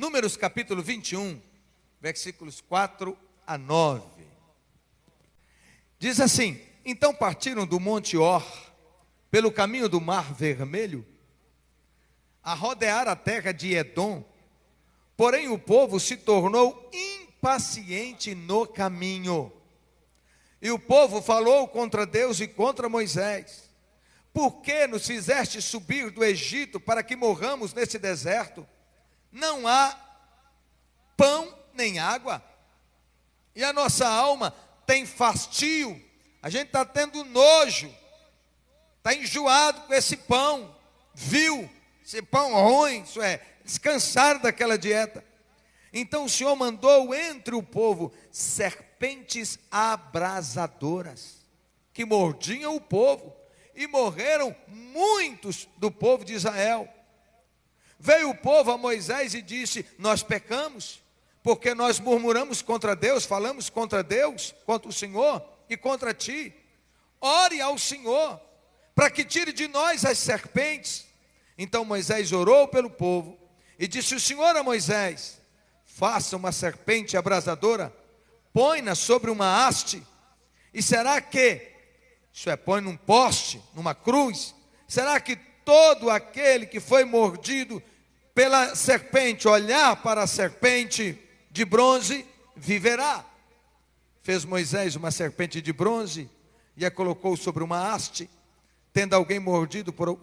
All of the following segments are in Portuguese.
Números capítulo 21, versículos 4 a 9. Diz assim: então partiram do Monte Or, pelo caminho do Mar Vermelho, a rodear a terra de Edom. Porém o povo se tornou impaciente no caminho. E o povo falou contra Deus e contra Moisés: por que nos fizeste subir do Egito para que morramos nesse deserto? Não há pão nem água, e a nossa alma tem fastio. A gente está tendo nojo, está enjoado com esse pão, viu? Esse pão ruim, isso é, descansar daquela dieta. Então o Senhor mandou entre o povo serpentes abrasadoras, que mordiam o povo, e morreram muitos do povo de Israel. Veio o povo a Moisés e disse: nós pecamos, porque nós murmuramos contra Deus, falamos contra Deus, contra o Senhor e contra ti. Ore ao Senhor, para que tire de nós as serpentes. Então Moisés orou pelo povo, e disse o Senhor a Moisés: faça uma serpente abrasadora, põe-na sobre uma haste, e será que, isso é, põe num poste, numa cruz, será que todo aquele que foi mordido pela serpente, olhar para a serpente de bronze, viverá? Fez Moisés uma serpente de bronze, e a colocou sobre uma haste. Tendo alguém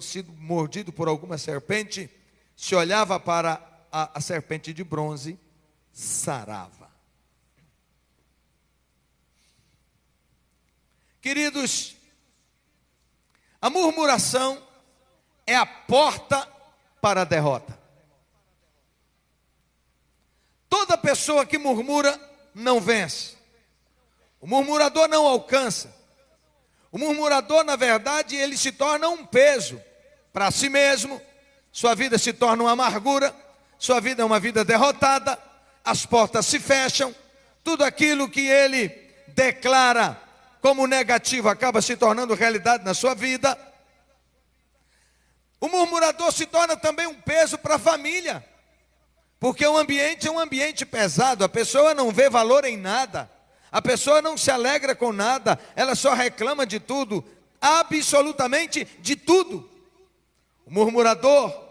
sido mordido por alguma serpente, se olhava para a serpente de bronze, sarava. Queridos, a murmuração é a porta para a derrota. Toda pessoa que murmura não vence. O murmurador não alcança. O murmurador, na verdade, ele se torna um peso para si mesmo. Sua vida se torna uma amargura. Sua vida é uma vida derrotada. As portas se fecham. Tudo aquilo que ele declara como negativo acaba se tornando realidade na sua vida. O murmurador se torna também um peso para a família, porque o ambiente é um ambiente pesado. A pessoa não vê valor em nada, a pessoa não se alegra com nada, ela só reclama de tudo, absolutamente de tudo. O murmurador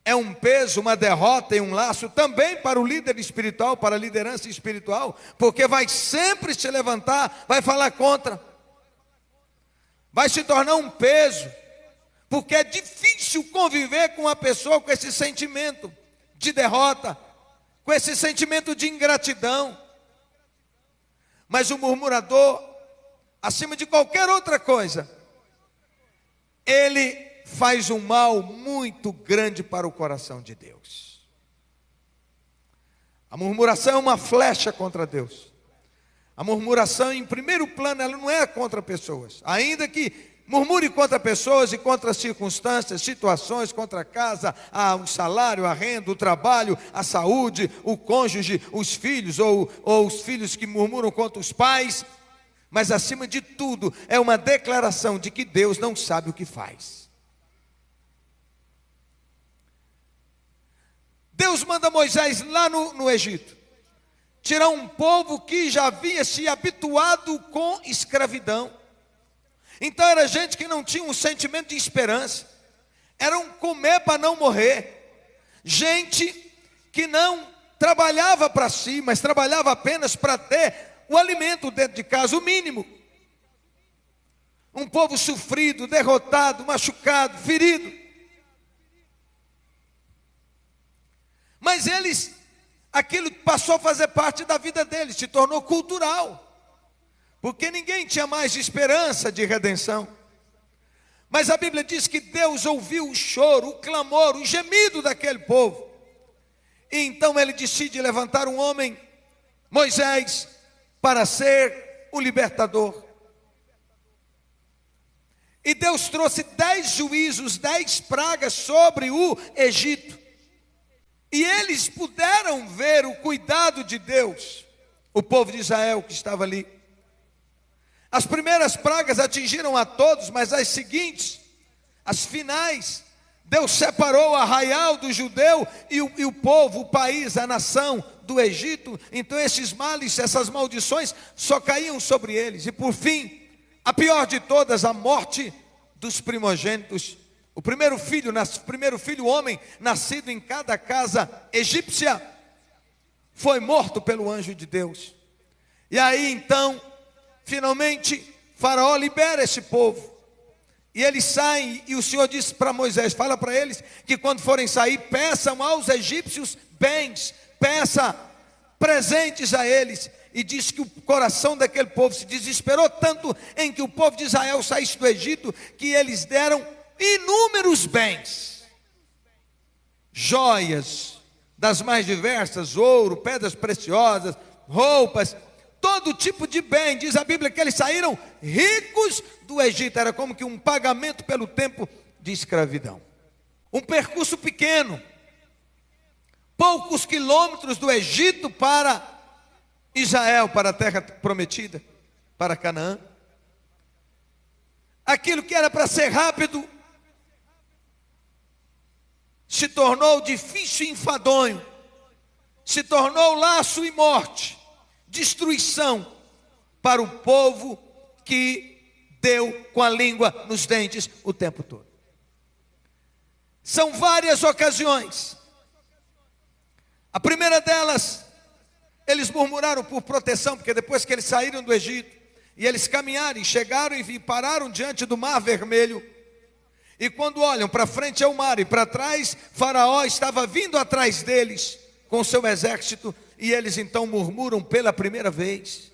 é um peso, uma derrota e um laço também para o líder espiritual, para a liderança espiritual, porque vai sempre se levantar, vai falar contra, vai se tornar um peso, porque é difícil conviver com uma pessoa com esse sentimento de derrota, com esse sentimento de ingratidão. Mas o murmurador, acima de qualquer outra coisa, ele faz um mal muito grande para o coração de Deus. A murmuração é uma flecha contra Deus. A murmuração, em primeiro plano, ela não é contra pessoas, ainda que murmure contra pessoas e contra circunstâncias, situações, contra a casa, o salário, a renda, o trabalho, a saúde, o cônjuge, os filhos, ou os filhos que murmuram contra os pais. Mas acima de tudo, é uma declaração de que Deus não sabe o que faz. Deus manda Moisés lá no Egito tirar um povo que já havia se habituado com escravidão. Então era gente que não tinha um sentimento de esperança, era um comer para não morrer, gente que não trabalhava para si, mas trabalhava apenas para ter o alimento dentro de casa, o mínimo. Um povo sofrido, derrotado, machucado, ferido. Mas aquilo passou a fazer parte da vida deles, se tornou cultural, porque ninguém tinha mais esperança de redenção. Mas a Bíblia diz que Deus ouviu o choro, o clamor, o gemido daquele povo. E então ele decide levantar um homem, Moisés, para ser o libertador. E Deus trouxe 10 juízos, 10 pragas sobre o Egito. E eles puderam ver o cuidado de Deus, o povo de Israel que estava ali. As primeiras pragas atingiram a todos, mas as seguintes, as finais, Deus separou o arraial do judeu e o povo, o país, a nação do Egito. Então esses males, essas maldições só caíam sobre eles. E por fim, a pior de todas, a morte dos primogênitos. O primeiro filho homem, nascido em cada casa egípcia, foi morto pelo anjo de Deus. E aí então, finalmente, Faraó libera esse povo. E eles saem, e o Senhor disse para Moisés, fala para eles, que quando forem sair, peçam aos egípcios bens, peça presentes a eles. E diz que o coração daquele povo se desesperou tanto em que o povo de Israel saísse do Egito, que eles deram inúmeros bens, joias das mais diversas, ouro, pedras preciosas, roupas, todo tipo de bem. Diz a Bíblia que eles saíram ricos do Egito. Era como que um pagamento pelo tempo de escravidão. Um percurso pequeno, poucos quilômetros do Egito para Israel, para a terra prometida, para Canaã. Aquilo que era para ser rápido se tornou difícil e enfadonho, se tornou laço e morte, destruição para o povo que deu com a língua nos dentes o tempo todo. São várias ocasiões. A primeira delas, eles murmuraram por proteção, porque depois que eles saíram do Egito, e eles caminharam, e chegaram e pararam diante do Mar Vermelho, e quando olham para frente é o mar, e para trás, Faraó estava vindo atrás deles, com seu exército, e eles então murmuram pela primeira vez.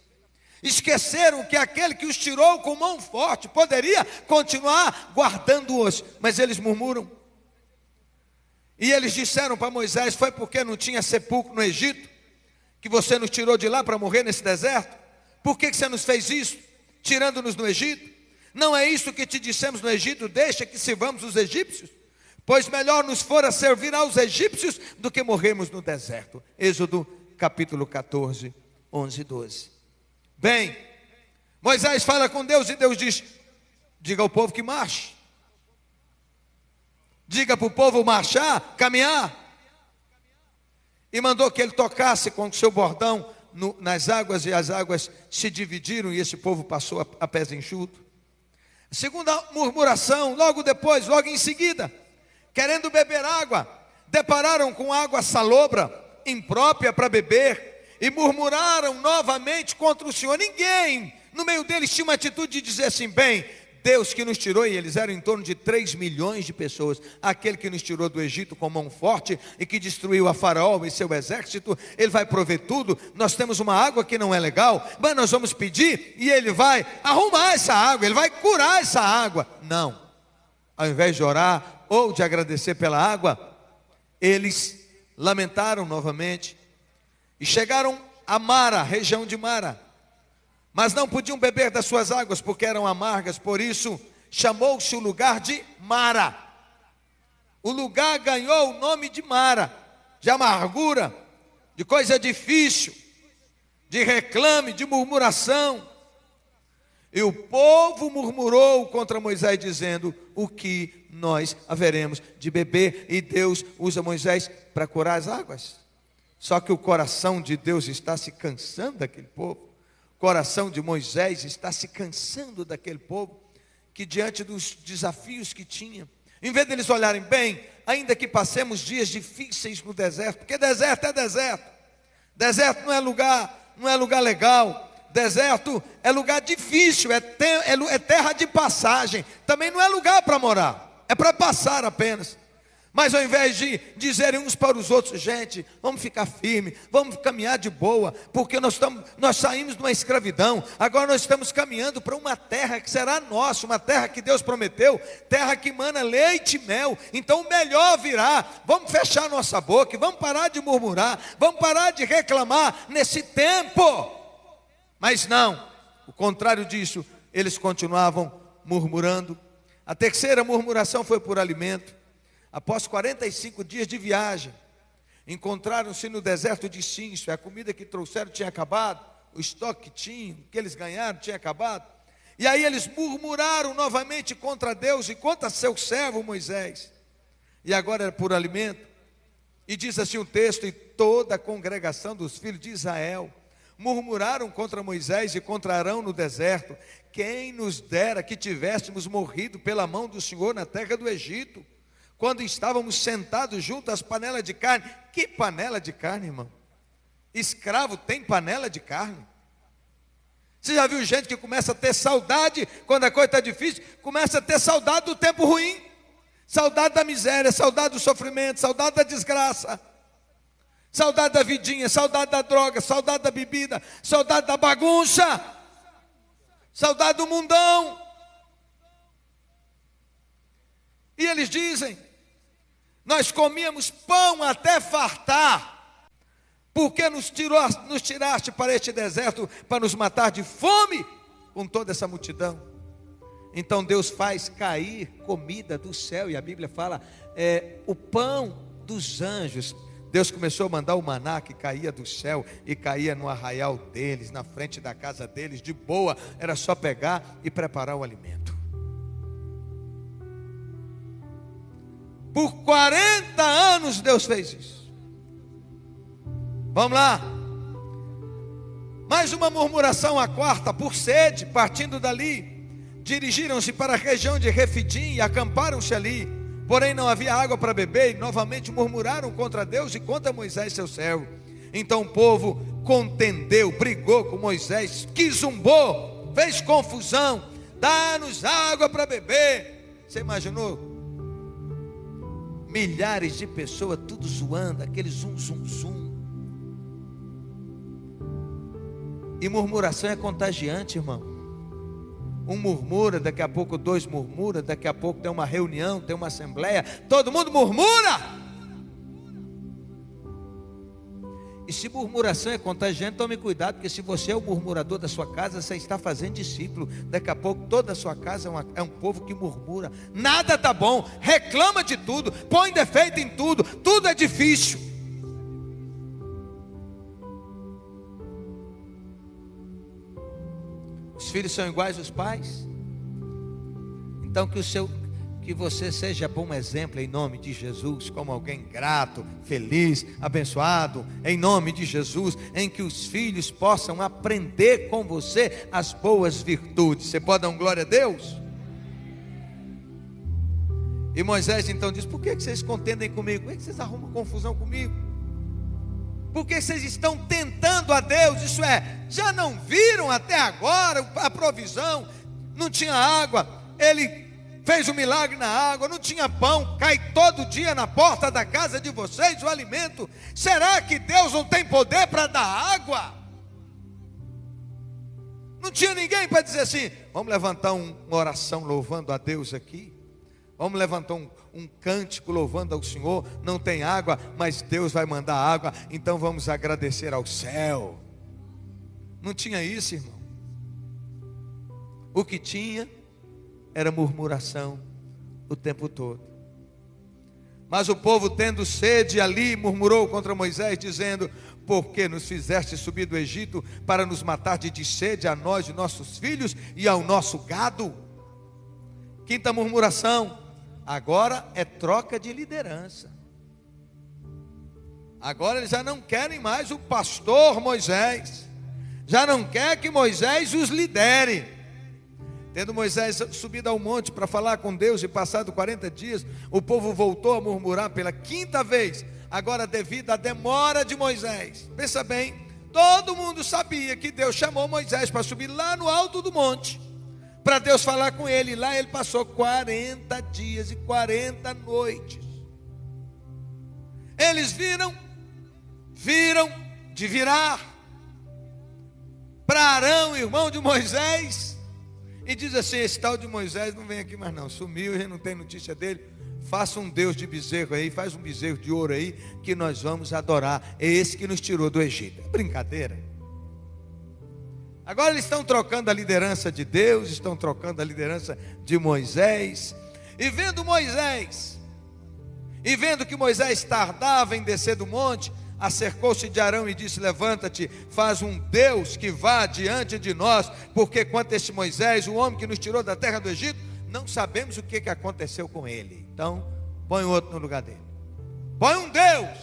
Esqueceram que aquele que os tirou com mão forte poderia continuar guardando-os, mas eles murmuram. E eles disseram para Moisés: foi porque não tinha sepulcro no Egito, que você nos tirou de lá para morrer nesse deserto? Por que você nos fez isso, tirando-nos no Egito? Não é isso que te dissemos no Egito: deixa que sirvamos os egípcios? Pois melhor nos fora servir aos egípcios do que morrermos no deserto. Êxodo capítulo 14, 11 e 12. Bem, Moisés fala com Deus e Deus diz: diga ao povo que marche. Diga para o povo marchar, caminhar. E mandou que ele tocasse com o seu bordão nas águas, e as águas se dividiram, e esse povo passou a pés enxuto. Segunda murmuração, logo depois, logo em seguida, querendo beber água, depararam com água salobra, imprópria para beber, e murmuraram novamente contra o Senhor. Ninguém no meio deles tinha uma atitude de dizer assim: bem, Deus que nos tirou, e eles eram em torno de 3 milhões de pessoas, aquele que nos tirou do Egito com mão forte e que destruiu a Faraó e seu exército, ele vai prover tudo. Nós temos uma água que não é legal, mas nós vamos pedir e ele vai arrumar essa água, ele vai curar essa água. Não, ao invés de orar ou de agradecer pela água, eles lamentaram novamente e chegaram a Mara, região de Mara, mas não podiam beber das suas águas porque eram amargas. Por isso chamou-se o lugar de Mara. O lugar ganhou o nome de Mara, de amargura, de coisa difícil, de reclame, de murmuração. E o povo murmurou contra Moisés, dizendo: o que nós haveremos de beber? E Deus usa Moisés para curar as águas. Só que o coração de Deus está se cansando daquele povo. O coração de Moisés está se cansando daquele povo, que diante dos desafios que tinha, em vez deles olharem bem, ainda que passemos dias difíceis no deserto, porque deserto é deserto, deserto não é lugar legal, deserto é lugar difícil, é terra de passagem, também não é lugar para morar, é para passar apenas. Mas ao invés de dizerem uns para os outros: gente, vamos ficar firme, vamos caminhar de boa, porque nós saímos de uma escravidão, agora nós estamos caminhando para uma terra que será nossa, uma terra que Deus prometeu, terra que mana leite e mel, então o melhor virá. Vamos fechar nossa boca e vamos parar de murmurar, vamos parar de reclamar nesse tempo. Mas não, o contrário disso, eles continuavam murmurando. A terceira murmuração foi por alimento. Após 45 dias de viagem, encontraram-se no deserto de Sin. A comida que trouxeram tinha acabado, o estoque que tinham, que eles ganharam, tinha acabado. E aí eles murmuraram novamente contra Deus e contra seu servo Moisés. e agora era por alimento. E diz assim o texto: e toda a congregação dos filhos de Israel murmuraram contra Moisés e contra Arão no deserto: quem nos dera que tivéssemos morrido pela mão do Senhor na terra do Egito, quando estávamos sentados junto às panelas de carne. Que panela de carne, irmão? Escravo tem panela de carne? Você já viu gente que começa a ter saudade quando a coisa está difícil? Começa a ter saudade do tempo ruim, saudade da miséria, saudade do sofrimento, saudade da desgraça, saudade da vidinha, saudade da droga, saudade da bebida, saudade da bagunça, saudade do mundão. E eles dizem: nós comíamos pão até fartar, porque nos tiraste para este deserto para nos matar de fome com toda essa multidão. Então Deus faz cair comida do céu, e a Bíblia fala, o pão dos anjos. Deus começou a mandar o maná que caía do céu e caía no arraial deles, na frente da casa deles, de boa, era só pegar e preparar o alimento. Por 40 anos Deus fez isso. Vamos lá. Mais uma murmuração, a quarta: por sede, partindo dali, dirigiram-se para a região de Refidim e acamparam-se ali. Porém não havia água para beber, e novamente murmuraram contra Deus e contra Moisés seu servo. Então o povo contendeu, brigou com Moisés, que zumbou, fez confusão: dá-nos água para beber. Você imaginou? Milhares de pessoas, tudo zoando, aquele zum, zum, zum. E murmuração é contagiante, irmão. Um murmura, daqui a pouco dois murmuram, daqui a pouco tem uma reunião, tem uma assembleia, todo mundo murmura. E se murmuração é contagiante, tome cuidado, porque se você é o murmurador da sua casa, você está fazendo discípulo. Daqui a pouco toda a sua casa é um povo que murmura. Nada está bom, reclama de tudo, põe defeito em tudo, tudo é difícil. Os filhos são iguais aos pais. Então que você seja bom exemplo em nome de Jesus, como alguém grato, feliz, abençoado, em nome de Jesus, em que os filhos possam aprender com você as boas virtudes. Você pode dar um glória a Deus? E Moisés então diz: por que vocês contendem comigo? Por que vocês arrumam confusão comigo? Por que vocês estão tentando a Deus? Isso é, já não viram até agora a provisão? Não tinha água, Ele fez um milagre na água, não tinha pão, cai todo dia na porta da casa de vocês o alimento. Será que Deus não tem poder para dar água? Não tinha ninguém para dizer assim: vamos levantar uma oração louvando a Deus aqui, vamos levantar um cântico louvando ao Senhor. Não tem água, mas Deus vai mandar água, então vamos agradecer ao céu. Não tinha isso, irmão. O que tinha era murmuração o tempo todo. Mas o povo, tendo sede ali, murmurou contra Moisés, dizendo: por que nos fizeste subir do Egito para nos matar de sede, a nós e nossos filhos e ao nosso gado? Quinta murmuração: agora é troca de liderança. Agora eles já não querem mais o pastor Moisés, já não quer que Moisés os lidere. Tendo Moisés subido ao monte para falar com Deus e passado 40 dias, o povo voltou a murmurar pela quinta vez, agora devido à demora de Moisés. Pensa bem, todo mundo sabia que Deus chamou Moisés para subir lá no alto do monte, para Deus falar com ele. Lá ele passou 40 dias e 40 noites. Eles viram de virar para Arão, irmão de Moisés, e diz assim: esse tal de Moisés não vem aqui mais não, sumiu, a gente não tem notícia dele. Faça um Deus de bezerro aí, faz um bezerro de ouro aí, que nós vamos adorar. É esse que nos tirou do Egito. É brincadeira. Agora eles estão trocando a liderança de Deus, estão trocando a liderança de Moisés. E vendo que Moisés tardava em descer do monte, acercou-se de Arão e disse: levanta-te, faz um Deus que vá diante de nós, porque quanto a este Moisés, o homem que nos tirou da terra do Egito, não sabemos o que aconteceu com ele. Então põe outro no lugar dele. Põe um Deus.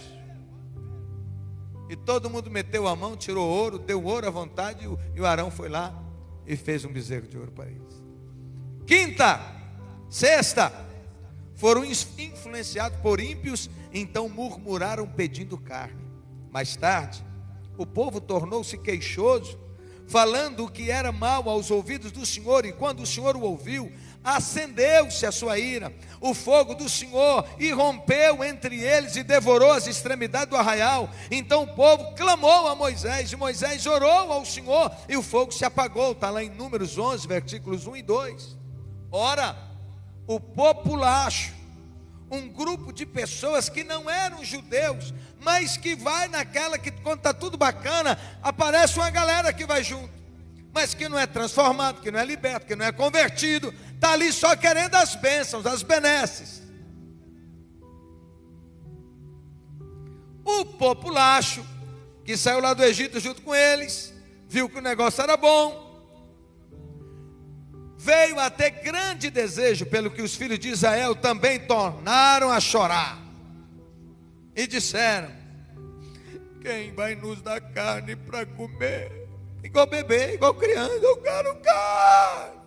E todo mundo meteu a mão, tirou ouro, deu ouro à vontade, e o Arão foi lá e fez um bezerro de ouro para eles. Quinta, sexta, foram influenciados por ímpios, então murmuraram pedindo carne. Mais tarde, o povo tornou-se queixoso, falando o que era mal aos ouvidos do Senhor, e quando o Senhor o ouviu, acendeu-se a sua ira, o fogo do Senhor irrompeu entre eles e devorou as extremidades do arraial. Então o povo clamou a Moisés, e Moisés orou ao Senhor, e o fogo se apagou. Está lá em Números 11, versículos 1 e 2. Ora, o populacho, um grupo de pessoas que não eram judeus, mas que vai naquela que quando está tudo bacana, aparece uma galera que vai junto, mas que não é transformado, que não é liberto, que não é convertido, está ali só querendo as bênçãos, as benesses. O populacho, que saiu lá do Egito junto com eles, viu que o negócio era bom, veio a ter grande desejo, pelo que os filhos de Israel também tornaram a chorar, e disseram: quem vai nos dar carne para comer? Igual bebê, igual criança, eu quero carne.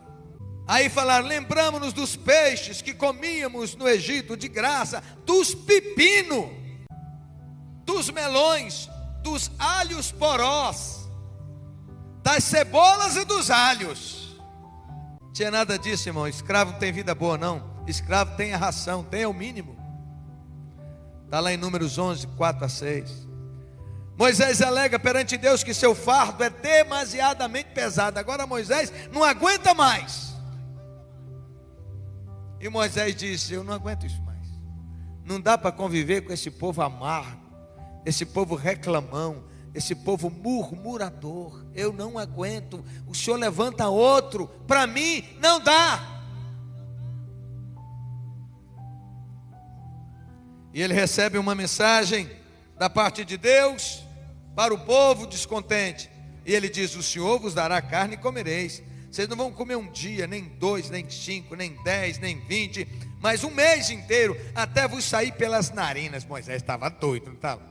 Aí falaram: lembramos-nos dos peixes que comíamos no Egito de graça, dos pepinos, dos melões, dos alhos porós, das cebolas e dos alhos. Tinha nada disso, irmão. Escravo não tem vida boa, não. Escravo tem a ração, tem o mínimo. Está lá em Números 11, 4 a 6. Moisés alega perante Deus que seu fardo é demasiadamente pesado. Agora Moisés não aguenta mais. E Moisés disse: eu não aguento isso mais. Não dá para conviver com esse povo amargo, esse povo reclamão, esse povo murmurador. Eu não aguento. O Senhor levanta outro. Para mim não dá. E ele recebe uma mensagem da parte de Deus para o povo descontente. E ele diz: o Senhor vos dará carne e comereis. Vocês não vão comer um dia, nem 2, nem 5, nem 10, nem 20, mas um mês inteiro, até vos sair pelas narinas. Moisés estava doido, não estava?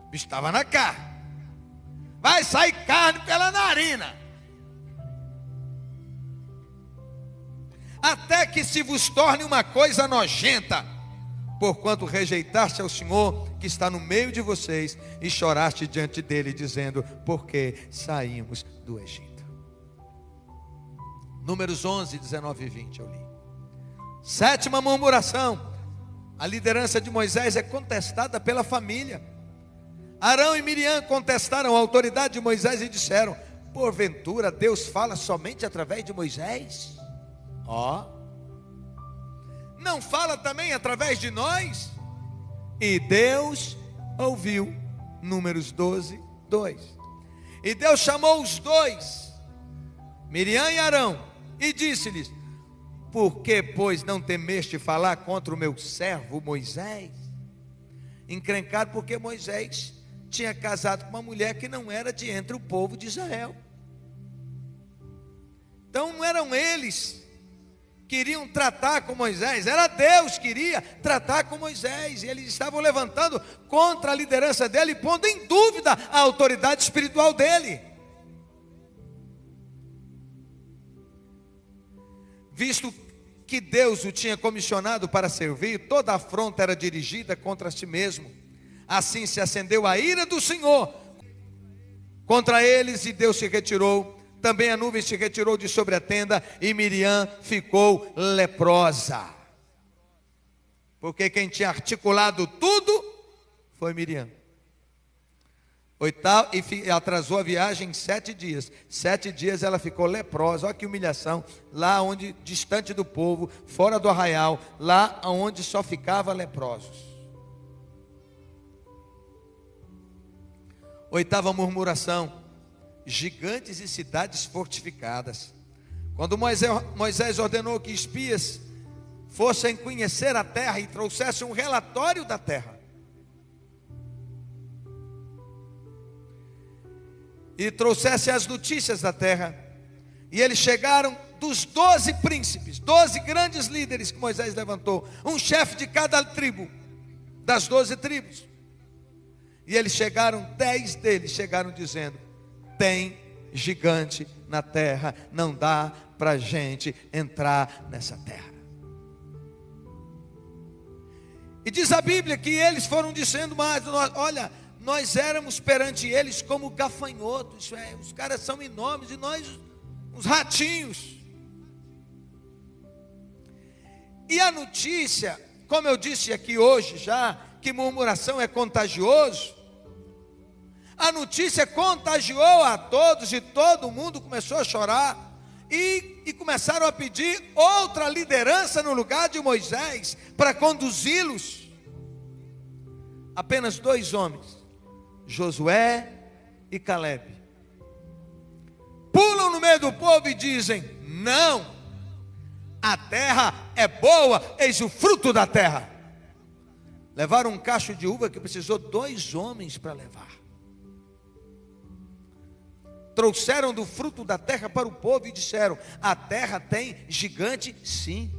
O bicho estava na carne. Vai sair carne pela narina, até que se vos torne uma coisa nojenta, porquanto rejeitaste ao Senhor que está no meio de vocês, e choraste diante dele, dizendo: porque saímos do Egito. Números 11, 19 e 20 eu li. Sétima murmuração: a liderança de Moisés é contestada pela família. Arão e Miriam contestaram a autoridade de Moisés e disseram: porventura Deus fala somente através de Moisés? Não fala também através de nós? E Deus ouviu. Números 12, 2. E Deus chamou os dois, Miriam e Arão, e disse-lhes: por que, pois, não temeste falar contra o meu servo Moisés? Encrencado porque Moisés tinha casado com uma mulher que não era de entre o povo de Israel. Então não eram eles que queriam tratar com Moisés, era Deus que queria tratar com Moisés, e eles estavam levantando contra a liderança dele, pondo em dúvida a autoridade espiritual dele. Visto que Deus o tinha comissionado para servir, toda afronta era dirigida contra si mesmo. Assim se acendeu a ira do Senhor contra eles, e Deus se retirou. Também a nuvem se retirou de sobre a tenda, e Miriam ficou leprosa. Porque quem tinha articulado tudo foi Miriam. Oitavo, e atrasou a viagem 7 dias. 7 dias ela ficou leprosa. Olha que humilhação. Lá onde, distante do povo, fora do arraial, lá onde só ficava leprosos. Oitava murmuração: gigantes e cidades fortificadas. Quando Moisés ordenou que espias fossem conhecer a terra e trouxessem um relatório da terra, e trouxessem as notícias da terra, e eles chegaram dos 12 príncipes, 12 grandes líderes que Moisés levantou, um chefe de cada tribo, das 12 tribos. E eles chegaram, 10 deles chegaram dizendo: tem gigante na terra, não dá para a gente entrar nessa terra. E diz a Bíblia que eles foram dizendo mais: olha, nós éramos perante eles como gafanhotos, os caras são enormes e nós uns ratinhos. E a notícia, como eu disse aqui hoje já, que murmuração é contagioso, a notícia contagiou a todos e todo mundo começou a chorar e começaram a pedir outra liderança no lugar de Moisés para conduzi-los. Apenas 2 homens, Josué e Caleb, pulam no meio do povo e dizem: não, a terra é boa, eis o fruto da terra. Levaram um cacho de uva que precisou 2 homens para levar. Trouxeram do fruto da terra para o povo e disseram: a terra tem gigante, sim,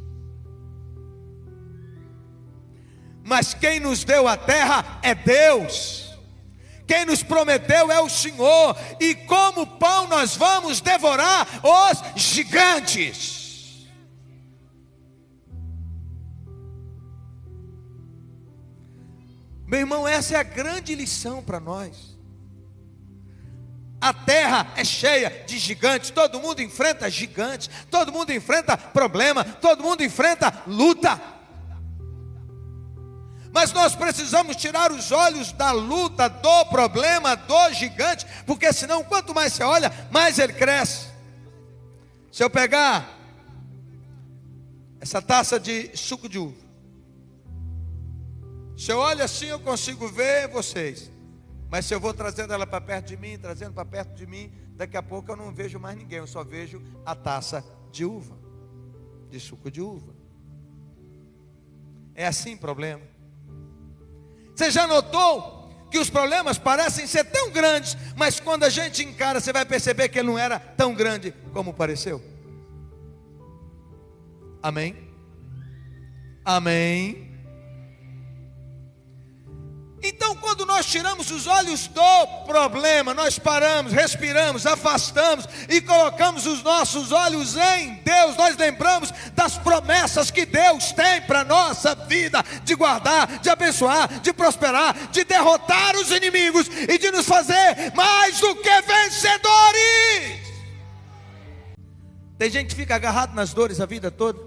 mas quem nos deu a terra é Deus, quem nos prometeu é o Senhor, e como pão nós vamos devorar os gigantes. Meu irmão, essa é a grande lição para nós. A terra é cheia de gigantes, todo mundo enfrenta gigantes, todo mundo enfrenta problema, todo mundo enfrenta luta. Mas nós precisamos tirar os olhos da luta, do problema, do gigante, porque senão quanto mais você olha, mais ele cresce. Se eu pegar essa taça de suco de uva, se eu olho assim eu consigo ver vocês, mas se eu vou trazendo ela para perto de mim, trazendo para perto de mim, daqui a pouco eu não vejo mais ninguém, eu só vejo a taça de uva, de suco de uva. É assim o problema. Você já notou que os problemas parecem ser tão grandes, mas quando a gente encara, você vai perceber que ele não era tão grande como pareceu? Amém? Amém? Então, quando nós tiramos os olhos do problema, nós paramos, respiramos, afastamos e colocamos os nossos olhos em Deus, nós lembramos das promessas que Deus tem para a nossa vida, de guardar, de abençoar, de prosperar, de derrotar os inimigos e de nos fazer mais do que vencedores. Tem gente que fica agarrado nas dores a vida toda.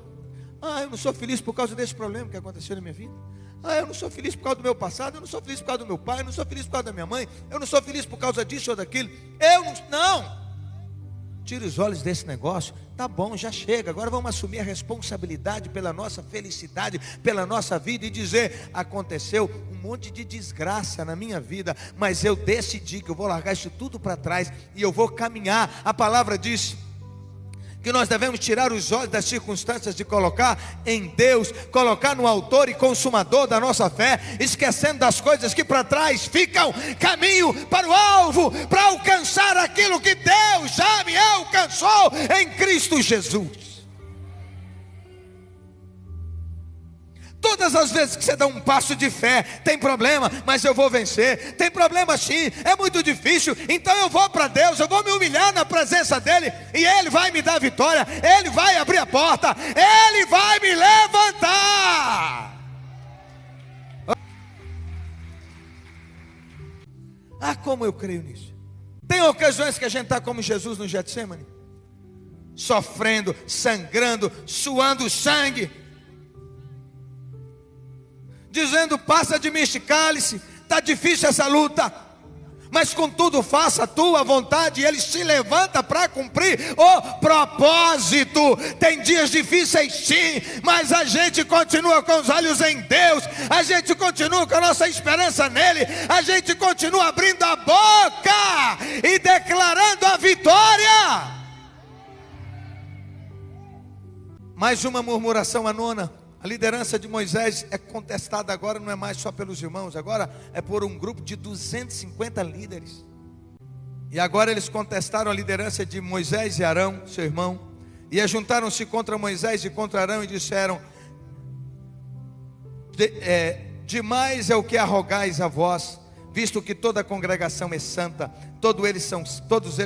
Eu não sou feliz por causa desse problema que aconteceu na minha vida. Eu não sou feliz por causa do meu passado, eu não sou feliz por causa do meu pai, eu não sou feliz por causa da minha mãe, eu não sou feliz por causa disso ou daquilo. Não. Tira os olhos desse negócio. Tá bom, já chega. Agora vamos assumir a responsabilidade pela nossa felicidade, pela nossa vida e dizer: aconteceu um monte de desgraça na minha vida, mas eu decidi que eu vou largar isso tudo para trás e eu vou caminhar. A palavra diz que nós devemos tirar os olhos das circunstâncias de colocar em Deus, colocar no autor e consumador da nossa fé, esquecendo das coisas que para trás ficam, caminho para o alvo, para alcançar aquilo que Deus já me alcançou em Cristo Jesus. Todas as vezes que você dá um passo de fé, tem problema, mas eu vou vencer. Tem problema sim, é muito difícil, então eu vou para Deus, eu vou me humilhar na presença dEle, e Ele vai me dar vitória, Ele vai abrir a porta, Ele vai me levantar. Como eu creio nisso. Tem ocasiões que a gente está como Jesus no Getsemane, sofrendo, sangrando, suando sangue, dizendo: passa de mim este cálice, está difícil essa luta, mas contudo faça a tua vontade. E Ele se levanta para cumprir o propósito. Tem dias difíceis sim, mas a gente continua com os olhos em Deus, a gente continua com a nossa esperança nele, a gente continua abrindo a boca e declarando a vitória. Mais uma murmuração, a nona. A liderança de Moisés é contestada agora, não é mais só pelos irmãos, agora é por um grupo de 250 líderes. E agora eles contestaram a liderança de Moisés e Arão, seu irmão, E ajuntaram-se contra Moisés e contra Arão e disseram: demais é o que arrogais a vós, visto que toda a congregação é santa, todos eles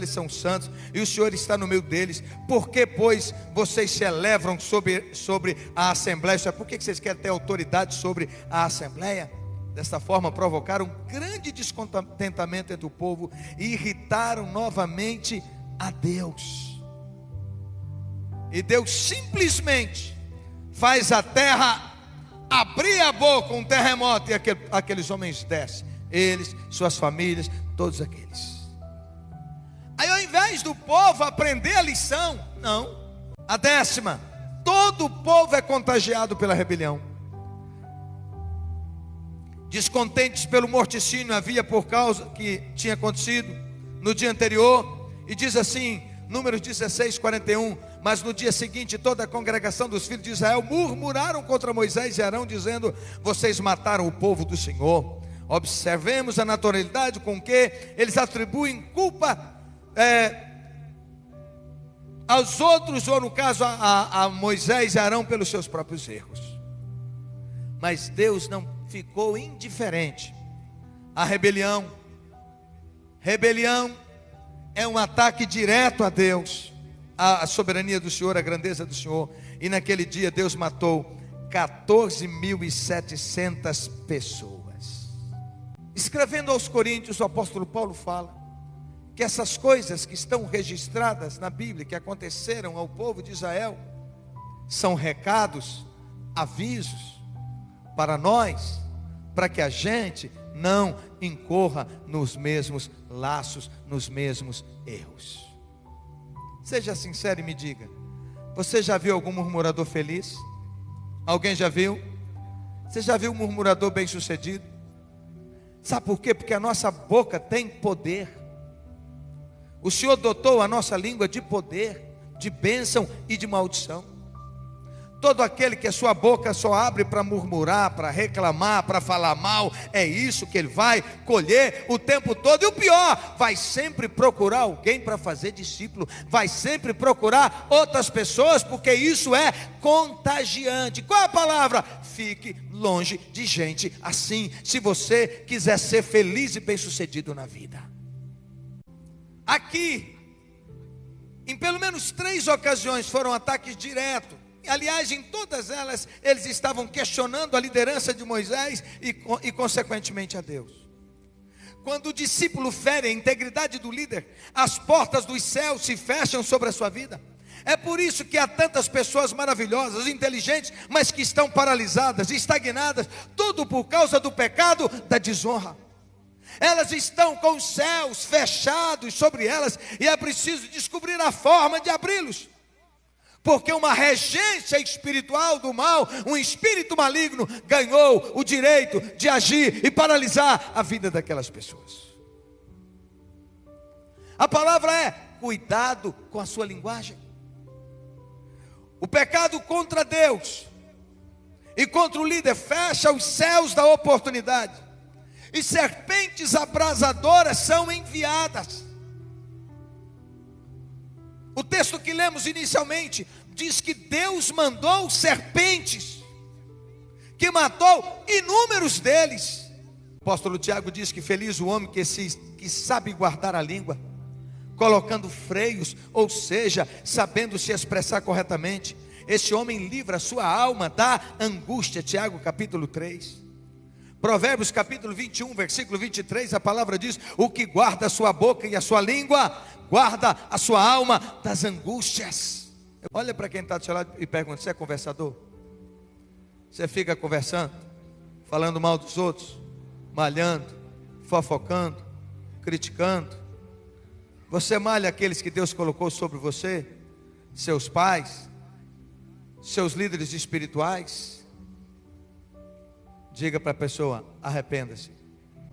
são santos, e o Senhor está no meio deles. Por que, pois, vocês se elevam sobre a assembleia? Por que vocês querem ter autoridade sobre a assembleia? Desta forma provocaram um grande descontentamento entre o povo e irritaram novamente a Deus. E Deus simplesmente faz a terra abrir a boca, um terremoto, e aqueles homens descem, eles, suas famílias, todos aqueles. Aí, ao invés do povo aprender a lição, não, a 10ª, todo o povo é contagiado pela rebelião. Descontentes pelo morticínio havia por causa que tinha acontecido no dia anterior, e diz assim, Números 16:41, mas no dia seguinte toda a congregação dos filhos de Israel murmuraram contra Moisés e Arão, dizendo: vocês mataram o povo do Senhor. Observemos a naturalidade com que eles atribuem culpa aos outros, ou no caso a Moisés e Arão, pelos seus próprios erros. Mas Deus não ficou indiferente à rebelião. Rebelião é um ataque direto a Deus, a soberania do Senhor, a grandeza do Senhor. E naquele dia Deus matou 14.700 pessoas. Escrevendo aos Coríntios, o apóstolo Paulo fala que essas coisas que estão registradas na Bíblia, que aconteceram ao povo de Israel, são recados, avisos para nós, para que a gente não incorra nos mesmos laços, nos mesmos erros. Seja sincero e me diga: você já viu algum murmurador feliz? Alguém já viu? Você já viu um murmurador bem sucedido? Sabe por quê? Porque a nossa boca tem poder. O Senhor dotou a nossa língua de poder, de bênção e de maldição. Todo aquele que a sua boca só abre para murmurar, para reclamar, para falar mal, é isso que ele vai colher o tempo todo. E o pior, vai sempre procurar alguém para fazer discípulo, vai sempre procurar outras pessoas, porque isso é contagiante. Qual é a palavra? Fique longe de gente assim, se você quiser ser feliz e bem sucedido na vida. Aqui, em pelo menos 3 ocasiões, foram ataques diretos. Aliás, em todas elas, eles estavam questionando a liderança de Moisés e consequentemente a Deus. Quando o discípulo fere a integridade do líder, as portas dos céus se fecham sobre a sua vida. É por isso que há tantas pessoas maravilhosas, inteligentes, mas que estão paralisadas, estagnadas, tudo por causa do pecado, da desonra. Elas estão com os céus fechados sobre elas, e é preciso descobrir a forma de abri-los. Porque uma regência espiritual do mal, um espírito maligno, ganhou o direito de agir e paralisar a vida daquelas pessoas. A palavra é: cuidado com a sua linguagem. O pecado contra Deus e contra o líder fecha os céus da oportunidade, e serpentes abrasadoras são enviadas. O texto que lemos inicialmente diz que Deus mandou serpentes, que matou inúmeros deles. O apóstolo Tiago diz que feliz o homem que sabe guardar a língua, colocando freios, ou seja, sabendo se expressar corretamente. Esse homem livra a sua alma da angústia. Tiago capítulo 3. Provérbios capítulo 21, versículo 23, a palavra diz: o que guarda a sua boca e a sua língua, guarda a sua alma das angústias. Olha para quem está do seu lado e pergunta: você é conversador? Você fica conversando, falando mal dos outros, malhando, fofocando, criticando? Você malha aqueles que Deus colocou sobre você? Seus pais, seus líderes espirituais? Diga para a pessoa: arrependa-se.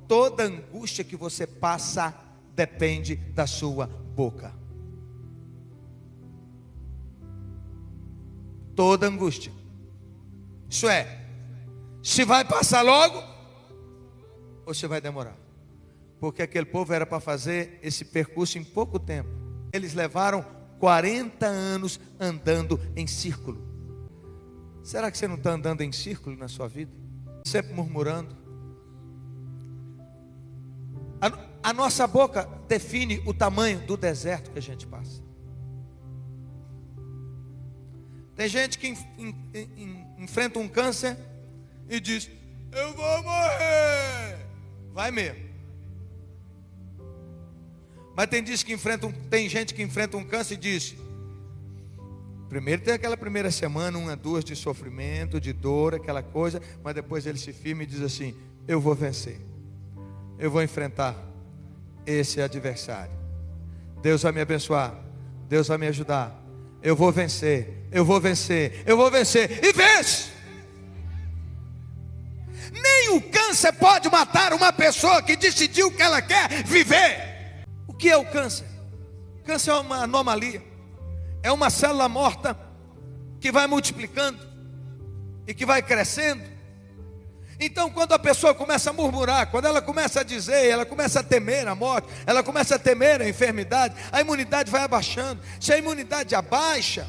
Toda angústia que você passa depende da sua boca. Toda angústia. Isso é, se vai passar logo ou se vai demorar. Porque aquele povo era para fazer esse percurso em pouco tempo. Eles levaram 40 anos andando em círculo. Será que você não está andando em círculo na sua vida? Sempre murmurando. A nossa boca define o tamanho do deserto que a gente passa. Tem gente que enfrenta um câncer e diz: eu vou morrer. Vai mesmo. Mas tem gente que enfrenta um câncer e diz: primeiro tem aquela primeira semana, 1 a 2 de sofrimento, de dor, aquela coisa, mas depois ele se firma e diz assim: eu vou vencer, eu vou enfrentar esse adversário. Deus vai me abençoar, Deus vai me ajudar, eu vou vencer, eu vou vencer, eu vou vencer, e vence. Nem o câncer pode matar uma pessoa que decidiu que ela quer viver. O que é o câncer? O câncer é uma anomalia, é uma célula morta que vai multiplicando e que vai crescendo. Então, quando a pessoa começa a murmurar, quando ela começa a dizer, ela começa a temer a morte, ela começa a temer a enfermidade, a imunidade vai abaixando. Se a imunidade abaixa,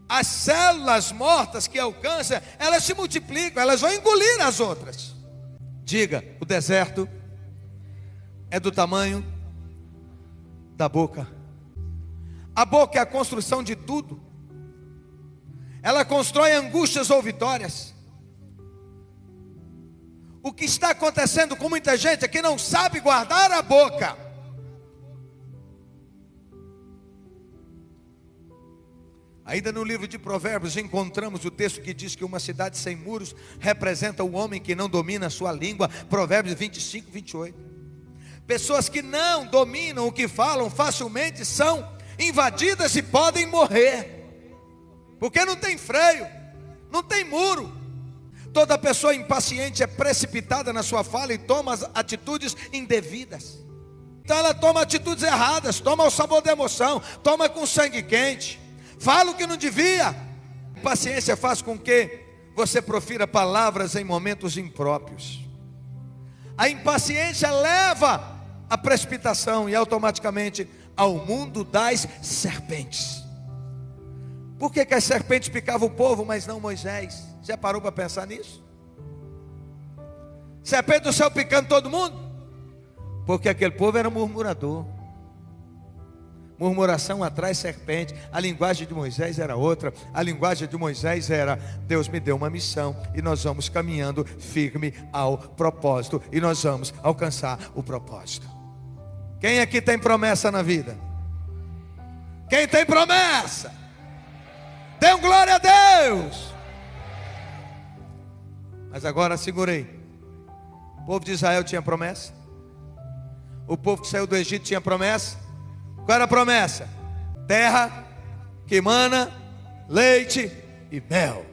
as células mortas, que é o câncer, elas se multiplicam, elas vão engolir as outras. Diga: o deserto é do tamanho da boca. A boca é a construção de tudo. Ela constrói angústias ou vitórias. O que está acontecendo com muita gente é que não sabe guardar a boca. Ainda no livro de Provérbios encontramos o texto que diz que uma cidade sem muros representa o homem que não domina a sua língua. Provérbios 25, 28. Pessoas que não dominam o que falam facilmente são invadidas e podem morrer, porque não tem freio, não tem muro. Toda pessoa impaciente é precipitada na sua fala e toma atitudes indevidas. Então ela toma atitudes erradas, toma o sabor da emoção, toma com sangue quente, fala o que não devia. Impaciência faz com que você profira palavras em momentos impróprios. A impaciência leva à precipitação e automaticamente ao mundo das serpentes. Por que as serpentes picavam o povo, mas não Moisés? Já parou para pensar nisso? Serpente do céu picando todo mundo? Porque aquele povo era murmurador. Murmuração atrai serpente. A linguagem de Moisés era outra. A linguagem de Moisés era: Deus me deu uma missão e nós vamos caminhando firme ao propósito, e nós vamos alcançar o propósito. Quem aqui tem promessa na vida? Quem tem promessa? Dê um glória a Deus. Mas agora segurei. O povo de Israel tinha promessa. O povo que saiu do Egito tinha promessa. Qual era a promessa? Terra que mana leite e mel.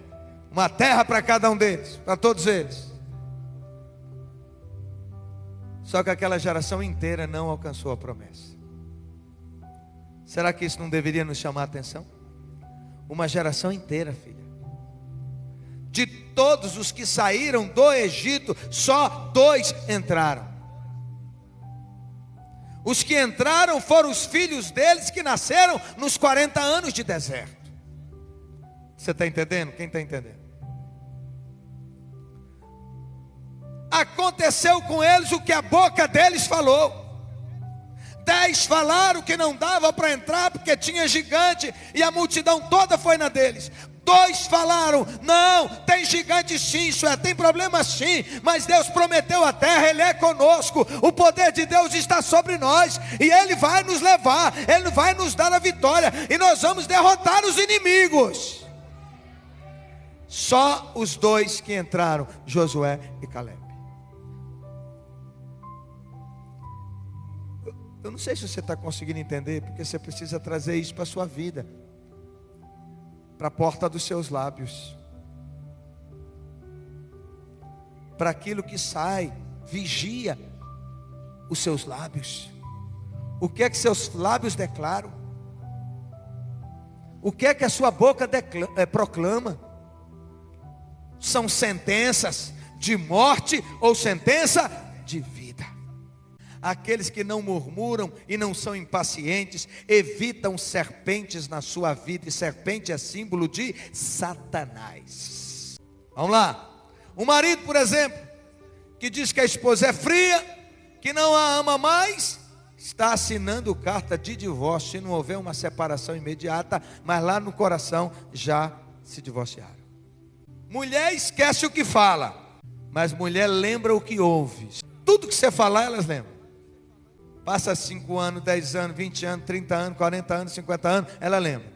Uma terra para cada um deles, para todos eles. Só que aquela geração inteira não alcançou a promessa. Será que isso não deveria nos chamar a atenção? Uma geração inteira, filha. De todos os que saíram do Egito, só 2 entraram. Os que entraram foram os filhos deles que nasceram nos 40 anos de deserto. Você está entendendo? Quem está entendendo? Aconteceu com eles o que a boca deles falou. 10 falaram que não dava para entrar porque tinha gigante, e a multidão toda foi na deles. 2 falaram: não, tem gigante sim, tem problema sim, mas Deus prometeu a terra, Ele é conosco, o poder de Deus está sobre nós, e Ele vai nos levar, Ele vai nos dar a vitória, e nós vamos derrotar os inimigos. Só os 2 que entraram, Josué e Caleb. Eu não sei se você está conseguindo entender, porque você precisa trazer isso para a sua vida, para a porta dos seus lábios, para aquilo que sai. Vigia os seus lábios. O que é que seus lábios declaram? O que é que a sua boca proclama? São sentenças de morte ou sentença de vida? Aqueles que não murmuram e não são impacientes, evitam serpentes na sua vida, e serpente é símbolo de Satanás. Vamos lá. Um marido, por exemplo, que diz que a esposa é fria, que não a ama mais, está assinando carta de divórcio, se não houver uma separação imediata, mas lá no coração já se divorciaram. Mulher esquece o que fala, mas mulher lembra o que ouve. Tudo que você falar, elas lembram. Passa 5 anos, 10 anos, 20 anos, 30 anos, 40 anos, 50 anos, ela lembra.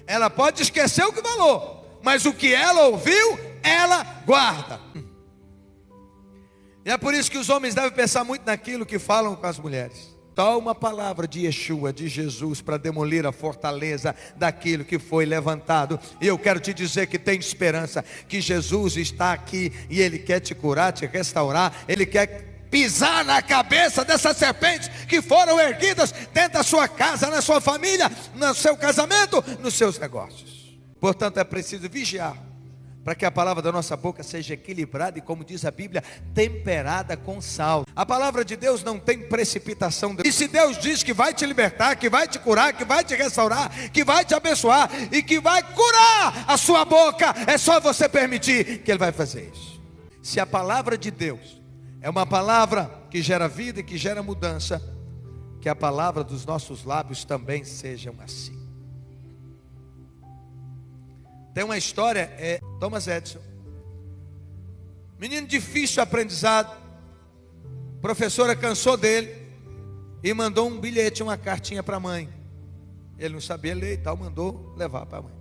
Ela pode esquecer o que falou, mas o que ela ouviu, ela guarda. E é por isso que os homens devem pensar muito naquilo que falam com as mulheres. Tal uma palavra de Yeshua, de Jesus, para demolir a fortaleza daquilo que foi levantado. E eu quero te dizer que tem esperança, que Jesus está aqui e Ele quer te curar, te restaurar. Ele quer pisar na cabeça dessas serpentes que foram erguidas dentro da sua casa, na sua família, no seu casamento, nos seus negócios. Portanto, é preciso vigiar para que a palavra da nossa boca seja equilibrada e, como diz a Bíblia, temperada com sal. A palavra de Deus não tem precipitação. E se Deus diz que vai te libertar, que vai te curar, que vai te restaurar, que vai te abençoar e que vai curar a sua boca, é só você permitir que Ele vai fazer isso. Se a palavra de Deus é uma palavra que gera vida e que gera mudança, que a palavra dos nossos lábios também sejam assim. Tem uma história, Thomas Edison, menino difícil de aprendizado, a professora cansou dele e mandou um bilhete, uma cartinha para a mãe. Ele não sabia ler e tal, mandou levar para a mãe.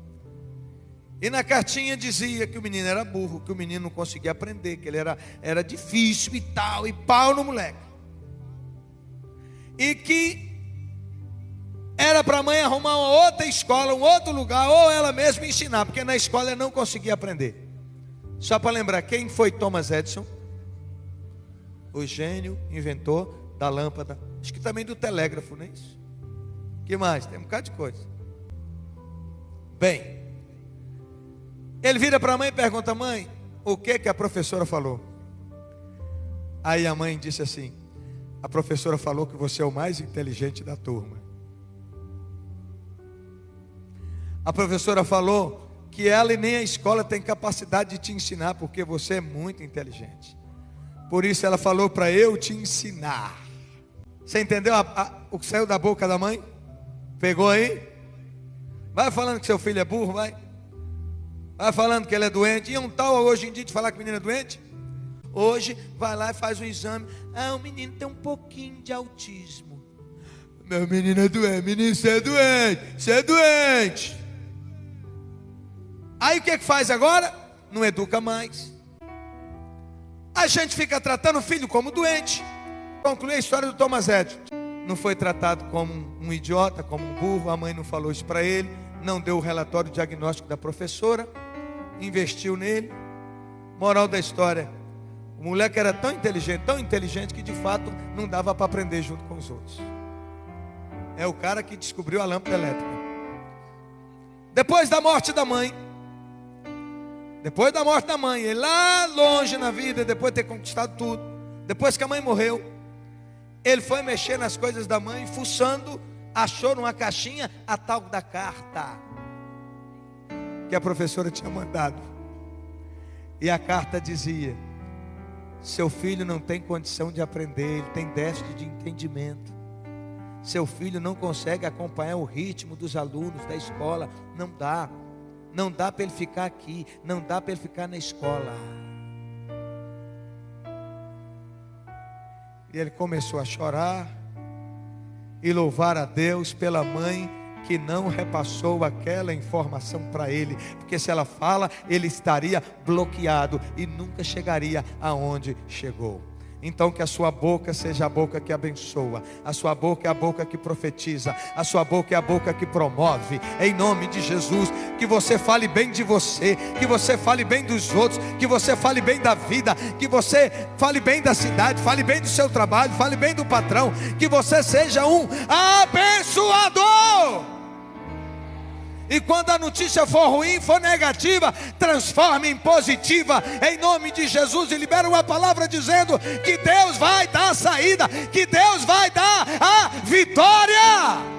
E na cartinha dizia que o menino era burro, que o menino não conseguia aprender, que ele era difícil e tal, e pau no moleque. E que era para a mãe arrumar uma outra escola, um outro lugar, ou ela mesma ensinar, porque na escola ele não conseguia aprender. Só para lembrar, quem foi Thomas Edison? O gênio, inventor da lâmpada, acho que também do telégrafo, não é isso? Que mais? Tem um bocado de coisa. Bem, ele vira para a mãe e pergunta: mãe, o que a professora falou? Aí a mãe disse assim: a professora falou que você é o mais inteligente da turma. A professora falou que ela e nem a escola tem capacidade de te ensinar, porque você é muito inteligente. Por isso ela falou para eu te ensinar. Você entendeu o que saiu da boca da mãe? Pegou aí? Vai falando que seu filho é burro, vai. Vai falando que ele é doente. E um tal hoje em dia de falar que o menino é doente? Hoje vai lá e faz um exame. O menino tem um pouquinho de autismo. Meu menino é doente. Menino, você é doente. Você é doente. Aí o que faz agora? Não educa mais. A gente fica tratando o filho como doente. Concluí a história do Thomas Edison. Não foi tratado como um idiota, como um burro. A mãe não falou isso para ele. Não deu o relatório diagnóstico da professora. Investiu nele. Moral da história: o moleque era tão inteligente que de fato não dava para aprender junto com os outros. É o cara que descobriu a lâmpada elétrica. Depois da morte da mãe, ele lá longe na vida, depois de ter conquistado tudo, depois que a mãe morreu, ele foi mexer nas coisas da mãe, fuçando, achou numa caixinha a tal da carta que a professora tinha mandado. E a carta dizia: seu filho não tem condição de aprender, ele tem déficit de entendimento. Seu filho não consegue acompanhar o ritmo dos alunos da escola. Não dá para ele ficar aqui, não dá para ele ficar na escola. E ele começou a chorar e louvar a Deus pela mãe que não repassou aquela informação para ele, porque se ela fala, ele estaria bloqueado e nunca chegaria aonde chegou. Então que a sua boca seja a boca que abençoa, a sua boca é a boca que profetiza, a sua boca é a boca que promove, em nome de Jesus. Que você fale bem de você, que você fale bem dos outros, que você fale bem da vida, que você fale bem da cidade, fale bem do seu trabalho, fale bem do patrão, que você seja um abençoador. E quando a notícia for ruim, for negativa, transforme em positiva, em nome de Jesus, e libera uma palavra dizendo que Deus vai dar a saída, que Deus vai dar a vitória.